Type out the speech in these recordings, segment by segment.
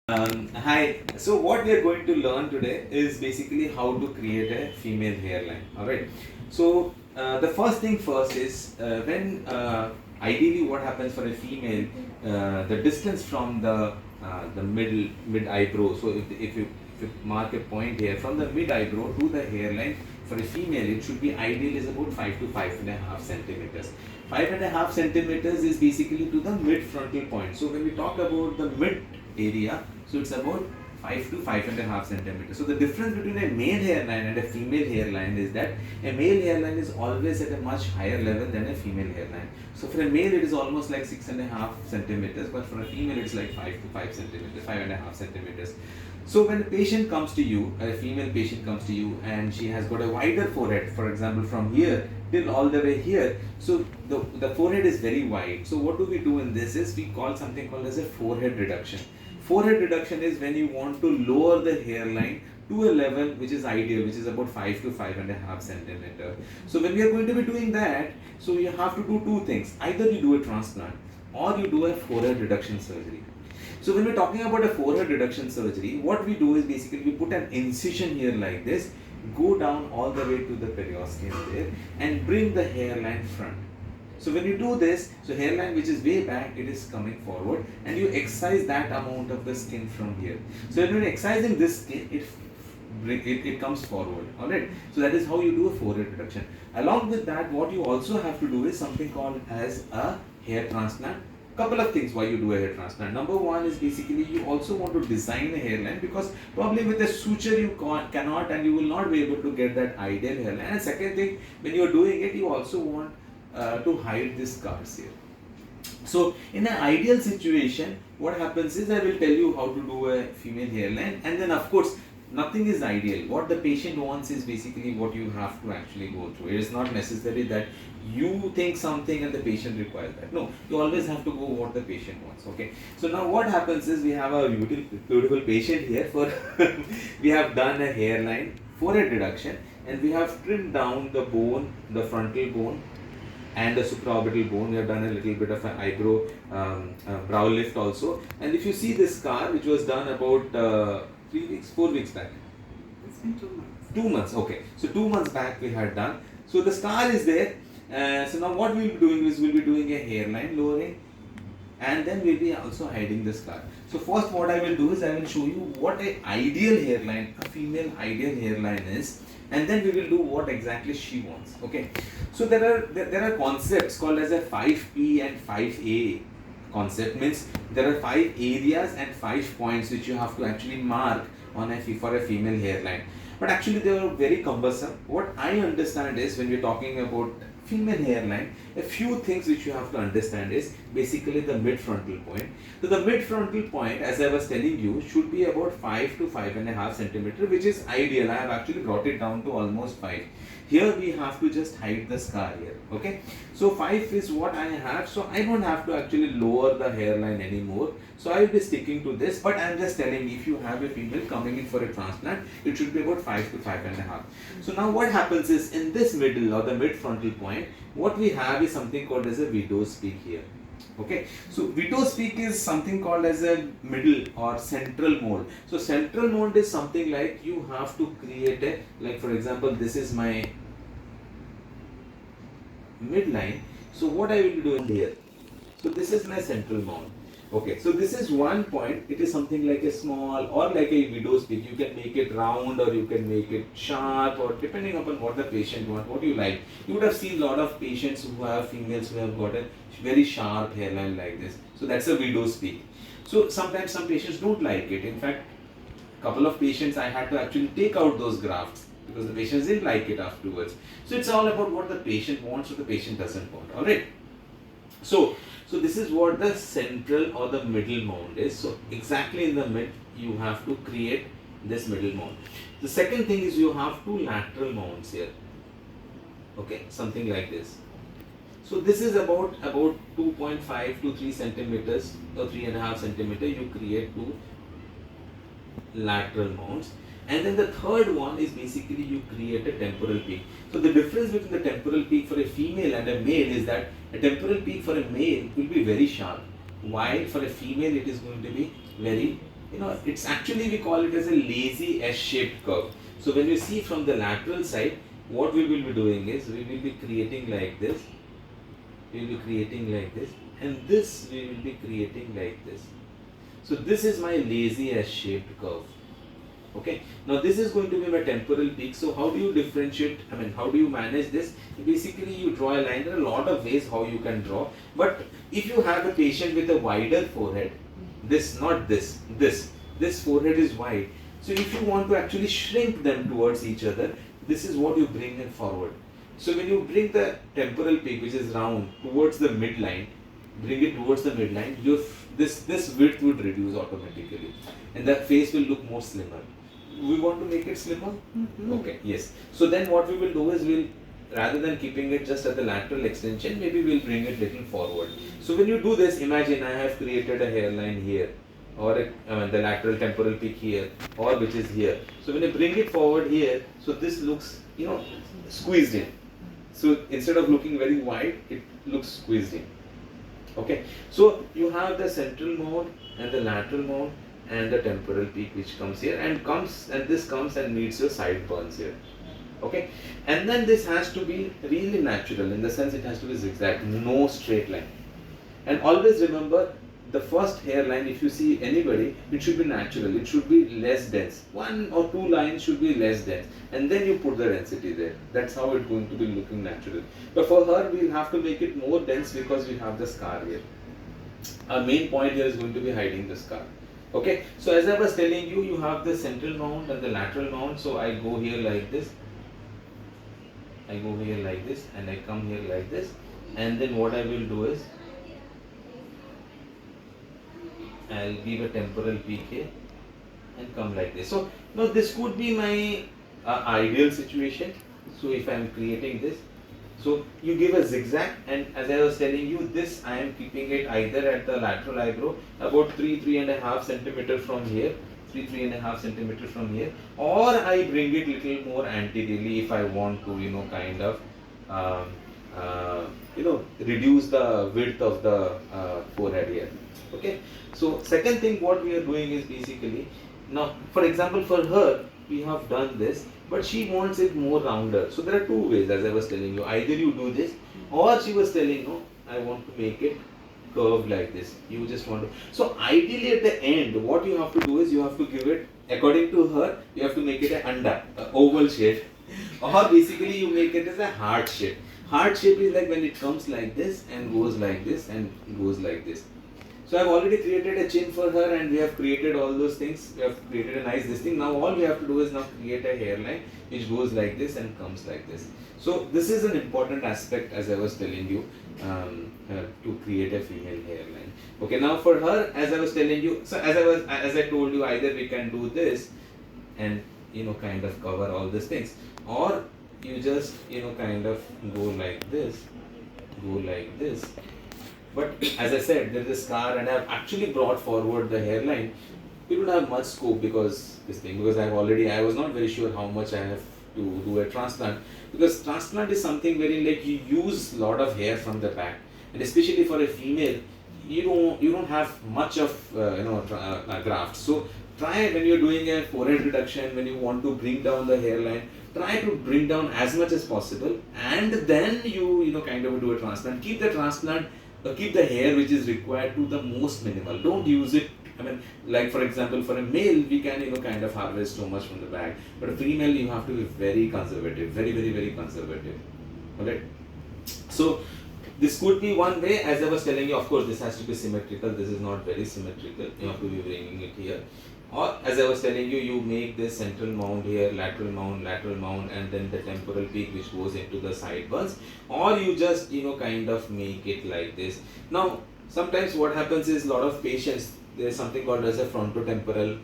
Hi. So what we are going to learn today is basically how to create a female hairline. All right. So the first thing first is when ideally what happens for a female, the distance from the mid eyebrow. So if you mark a point here from the mid eyebrow to the hairline for a female, it should be ideal is about 5 to 5.5 centimeters. 5.5 centimeters is basically to the mid frontal point. So when we talk about the mid area, so it's about 5 to 5.5 centimeters. So the difference between a male hairline and a female hairline is that a male hairline is always at a much higher level than a female hairline. So for a male it is almost like 6.5 centimeters, but for a female it's like 5 to 5 centimeters, 5.5 centimeters. So when a patient comes to you, a female patient comes to you and she has got a wider forehead, for example from here till all the way here, so the forehead is very wide. So what do we do in this is we call something called as a forehead reduction. Forehead reduction is when you want to lower the hairline to a level which is ideal, which is about 5 to 5.5 centimeter. So when we are going to be doing that, so you have to do two things. Either you do a transplant or you do a forehead reduction surgery. So when we're talking about a forehead reduction surgery, what we do is basically we put an incision here like this, go down all the way to the periosteum there and bring the hairline front. So when you do this, so hairline which is way back, it is coming forward and you excise that amount of the skin from here. So when you're excising this skin, it comes forward. Alright. So that is how you do a forehead reduction. Along with that, what you also have to do is something called as a hair transplant. Couple of things why you do a hair transplant. Number one is basically you also want to design a hairline because probably with a suture you cannot and you will not be able to get that ideal hairline. And second thing, when you are doing it, you also want to hide these scars here. So in an ideal situation, what happens is I will tell you how to do a female hairline, and then of course nothing is ideal. What the patient wants is basically what you have to actually go through. It is not necessary that you think something and the patient requires that. No, you always have to go what the patient wants. Okay. So now what happens is we have a beautiful patient here for we have done a hairline, forehead reduction, and we have trimmed down the bone, the frontal bone and the supraorbital bone. We have done a little bit of an eyebrow brow lift also. And if you see this scar, which was done about 4 weeks back. It's been 2 months. 2 months, okay. So 2 months back we had done. So the scar is there. So now what we'll be doing is we'll be doing a hairline lowering and then we'll be also hiding the scar. So first what I will do is I will show you what a ideal hairline, a female ideal hairline is, and then we will do what exactly she wants. Okay. So there are concepts called as a 5P and 5A concept. Means there are 5 areas and 5 points which you have to actually mark on for a female hairline. But actually they are very cumbersome. What I understand is when we're talking about female hairline, a few things which you have to understand is basically the mid frontal point. So the mid frontal point, as I was telling you, should be about 5 to 5.5 centimeter, which is ideal. I have actually brought it down to almost 5. Here we have to just hide the scar here. Okay. So 5 is what I have. So I don't have to actually lower the hairline anymore. So I will be sticking to this, but I am just telling if you have a female coming in for a transplant, it should be about 5 to 5.5. So now what happens is in this middle or the mid frontal point, what we have is something called as a widow's peak here. Okay, so widow's peak is something called as a middle or central mold. So central mold is something like you have to create a, like for example, this is my midline. So what I will be doing here, so this is my central mold. Okay, so this is one point. It is something like a small or like a widow's peak. You can make it round or you can make it sharp, or depending upon what the patient wants, what you like. You would have seen a lot of patients who have females who have got a very sharp hairline like this. So that's a widow's peak. So sometimes some patients don't like it. In fact, a couple of patients I had to actually take out those grafts because the patients didn't like it afterwards. So it's all about what the patient wants or the patient doesn't want. All right. So this is what the central or the middle mound is. So exactly in the mid, you have to create this middle mound. The second thing is you have two lateral mounds here. Okay, something like this. So this is about 2.5 to 3 centimeters or 3.5 centimeter. You create two lateral mounds. And then the third one is basically you create a temporal peak. So the difference between the temporal peak for a female and a male is that a temporal peak for a male will be very sharp, while for a female it is going to be very it's actually, we call it as a lazy S-shaped curve. So when you see from the lateral side, what we will be doing is we will be creating like this, we will be creating like this, and this we will be creating like this. So this is my lazy S-shaped curve. Okay, now this is going to be my temporal peak. So how do you differentiate, how do you manage this? Basically you draw a line. There are a lot of ways how you can draw, but if you have a patient with a wider forehead, this, not this, this forehead is wide. So if you want to actually shrink them towards each other, this is what you bring it forward. So when you bring the temporal peak, which is round, towards the midline, bring it towards the midline, this width would reduce automatically, and that face will look more slimmer. We want to make it slimmer? Okay, yes. So then what we will do is, rather than keeping it just at the lateral extension, maybe we'll bring it little forward. So when you do this, imagine I have created a hairline here, or the lateral temporal peak here, or which is here. So when I bring it forward here, so this looks, squeezed in. So instead of looking very wide, it looks squeezed in. Okay, so you have the central mode and the lateral mode and the temporal peak which comes here and this comes and meets your sideburns here. Okay, and then this has to be really natural, in the sense it has to be zigzag, no straight line. And always remember, the first hairline, if you see anybody, it should be natural, it should be less dense. 1 or 2 lines should be less dense, and then you put the density there. That's how it's going to be looking natural. But for her, we'll have to make it more dense because we have the scar here. Our main point here is going to be hiding the scar. Okay, so as I was telling you, you have the central mount and the lateral mount. So I go here like this, I go here like this, and I come here like this, and then what I will do is, I'll give a temporal peak here and come like this. So now this could be my ideal situation. So if I am creating this, so you give a zigzag, and as I was telling you, this I am keeping it either at the lateral eyebrow about 3.5 centimeter from here, 3.5 centimeter from here, or I bring it little more anteriorly if I want to, kind of reduce the width of the forehead here. Okay, so second thing what we are doing is basically, now for example for her we have done this, but she wants it more rounder. So there are 2 ways, as I was telling you, either you do this, or she was telling, no, I want to make it curved like this. You just want to, so ideally at the end what you have to do is, you have to give it, according to her, you have to make it an anda, oval shape, or basically you make it as a heart shape. Heart shape is like when it comes like this and goes like this and goes like this. So I've already created a chin for her, and we have created all those things. We have created a nice this thing. Now all we have to do is now create a hairline which goes like this and comes like this. So this is an important aspect, as I was telling you, to create a female hairline. Okay, now for her, as I was telling you, so as I told you, either we can do this and kind of cover all these things, or you just kind of go like this, go like this. But as I said, there is a scar, and I have actually brought forward the hairline. We don't have much scope because I was not very sure how much I have to do a transplant, because transplant is something very, like, you use a lot of hair from the back, and especially for a female, you don't have much of graft. So try, when you're doing a forehead reduction, when you want to bring down the hairline, try to bring down as much as possible, and then you kind of do a transplant. Keep the transplant, keep the hair which is required to the most minimal. Don't use it. Like for example, for a male, we can kind of harvest so much from the back, but a female, you have to be very conservative, very, very, very conservative. Alright. So this could be one way, as I was telling you. Of course, this has to be symmetrical. This is not very symmetrical. You have to be bringing it here. Or as I was telling you, you make this central mount here, lateral mount, and then the temporal peak which goes into the sideburns. Or you just kind of make it like this. Now sometimes what happens is, a lot of patients, there is something called as a frontotemporal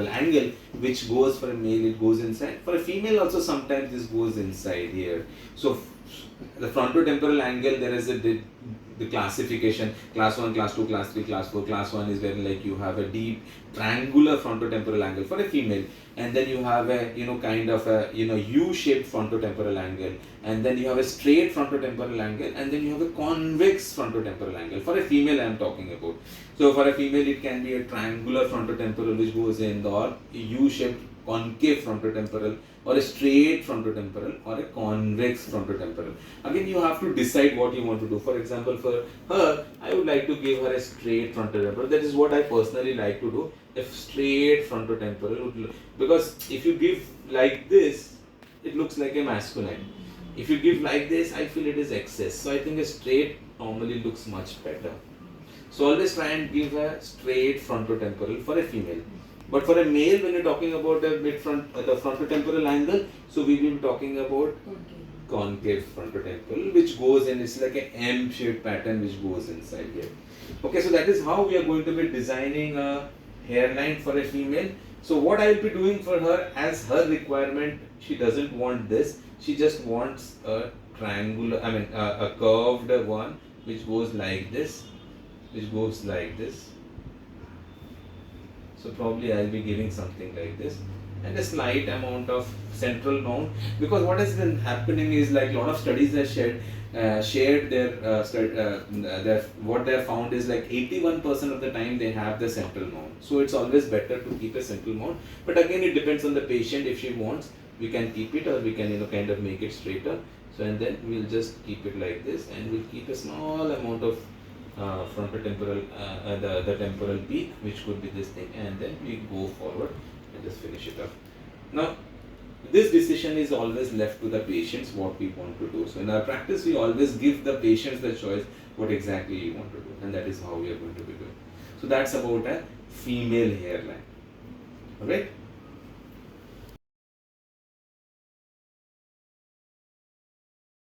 angle, which goes, for a male it goes inside, for a female also sometimes this goes inside here. So the frontotemporal angle, there is a the classification, class 1, class 2, class 3, class 4. Class 1 is where like you have a deep triangular frontotemporal angle for a female, and then you have a kind of a U-shaped frontotemporal angle, and then you have a straight frontotemporal angle, and then you have a convex frontotemporal angle. For a female I am talking about. So for a female it can be a triangular frontotemporal which goes in, or a U-shaped concave frontotemporal, or a straight frontotemporal, or a convex frontotemporal. Again, you have to decide what you want to do. For example, for her, I would like to give her a straight frontotemporal. That is what I personally like to do. A straight frontotemporal would look, because if you give like this, it looks like a masculine. If you give like this, I feel it is excess. So I think a straight normally looks much better. So always try and give a straight frontotemporal for a female. But for a male, when you're talking about a the frontotemporal angle, so we will be talking about concave frontotemporal, which goes in, it's like an M-shaped pattern which goes inside here. Okay, so that is how we are going to be designing a hairline for a female. So what I will be doing for her, as her requirement, she doesn't want this, she just wants a triangular, a curved one which goes like this, So probably I'll be giving something like this, and a slight amount of central mound, because what has been happening is like a lot of studies have shared their what they have found is like 81% of the time they have the central mound. So it's always better to keep a central mound, but again it depends on the patient. If she wants, we can keep it, or we can kind of make it straighter. So and then we'll just keep it like this, and we'll keep a small amount of frontotemporal, the temporal peak, which could be this thing, and then we go forward and just finish it up. Now, this decision is always left to the patients what we want to do. So in our practice, we always give the patients the choice what exactly you want to do, and that is how we are going to be doing. So that's about a female hairline. Alright.